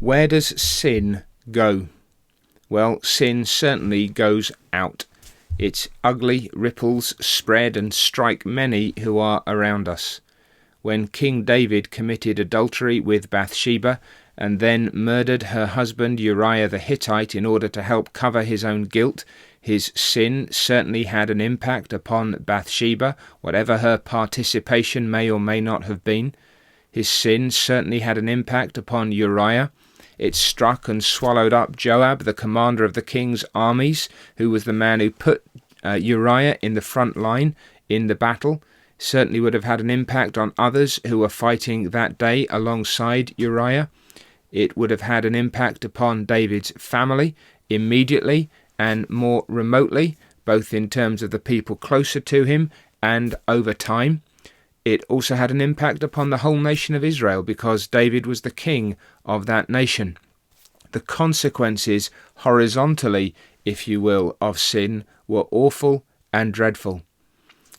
Where does sin go? Well, sin certainly goes out. Its ugly ripples spread and strike many who are around us. When King David committed adultery with Bathsheba and then murdered her husband Uriah the Hittite in order to help cover his own guilt, his sin certainly had an impact upon Bathsheba, whatever her participation may or may not have been. His sin certainly had an impact upon Uriah. It struck and swallowed up Joab, the commander of the king's armies, who was the man who put Uriah in the front line in the battle. Certainly would have had an impact on others who were fighting that day alongside Uriah. It would have had an impact upon David's family immediately and more remotely, both in terms of the people closer to him and over time. It also had an impact upon the whole nation of Israel because David was the king of that nation. The consequences horizontally, if you will, of sin were awful and dreadful.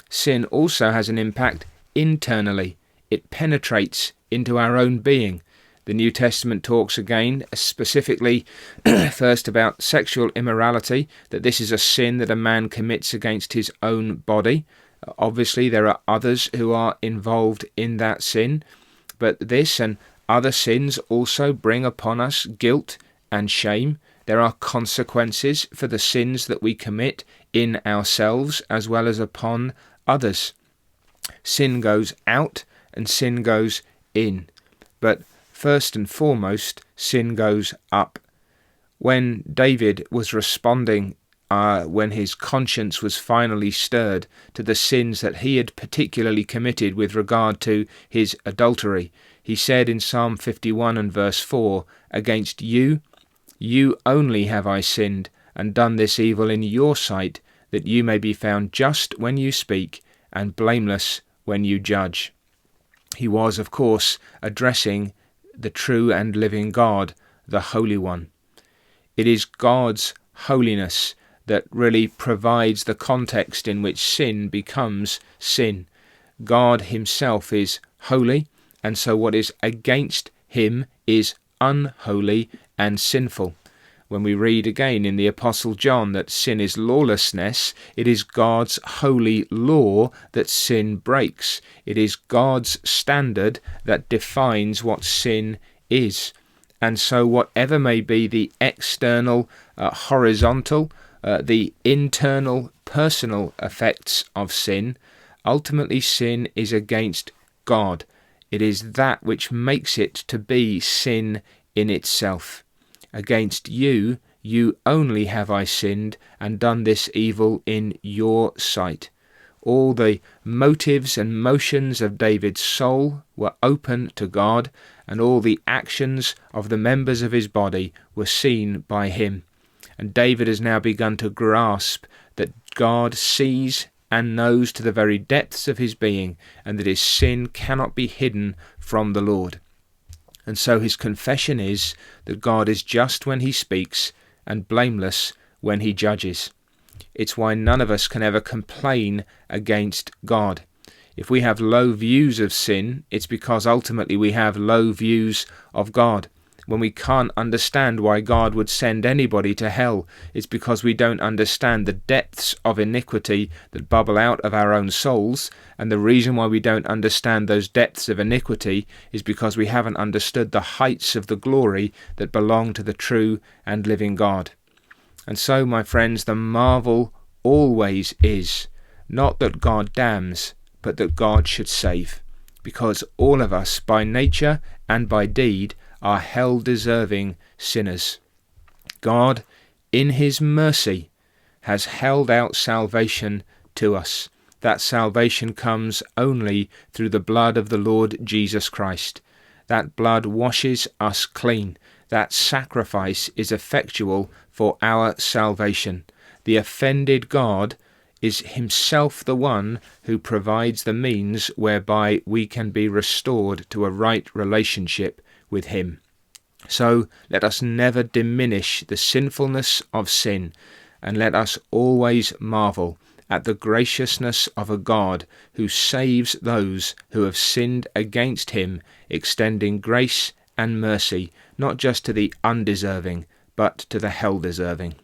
Sin also has an impact internally. It penetrates into our own being. The New Testament talks again specifically first about sexual immorality, that this is a sin that a man commits against his own body. Obviously, there are others who are involved in that sin, but this and other sins also bring upon us guilt and shame. There are consequences for the sins that we commit in ourselves as well as upon others. Sin goes out and sin goes in. But first and foremost, sin goes up. When David was responding, when his conscience was finally stirred to the sins that he had particularly committed with regard to his adultery, he said in Psalm 51 and verse 4, "Against you only have I sinned, and done this evil in your sight, that you may be found just when you speak, and blameless when you judge." He was, of course, addressing the true and living God, the Holy One. It is God's holiness that really provides the context in which sin becomes sin. God himself is holy, and so what is against him is unholy and sinful. When we read again in the Apostle John that sin is lawlessness, it is God's holy law that sin breaks. It is God's standard that defines what sin is. And so whatever may be the external, horizontal, the internal, personal effects of sin, ultimately sin is against God. It is that which makes it to be sin in itself. Against you only have I sinned, and done this evil in your sight. All the motives and motions of David's soul were open to God, and all the actions of the members of his body were seen by him. And David has now begun to grasp that God sees and knows to the very depths of his being, and that his sin cannot be hidden from the Lord. And so his confession is that God is just when he speaks and blameless when he judges. It's why none of us can ever complain against God. If we have low views of sin, it's because ultimately we have low views of God. When we can't understand why God would send anybody to hell, it's because we don't understand the depths of iniquity that bubble out of our own souls, and the reason why we don't understand those depths of iniquity is because we haven't understood the heights of the glory that belong to the true and living God. And so, my friends, the marvel always is not that God damns, but that God should save, because all of us, by nature and by deed, are hell-deserving sinners. God, in his mercy, has held out salvation to us. That salvation comes only through the blood of the Lord Jesus Christ. That blood washes us clean. That sacrifice is effectual for our salvation. The offended God is himself the one who provides the means whereby we can be restored to a right relationship with him. So let us never diminish the sinfulness of sin, and let us always marvel at the graciousness of a God who saves those who have sinned against him, extending grace and mercy, not just to the undeserving, but to the hell-deserving.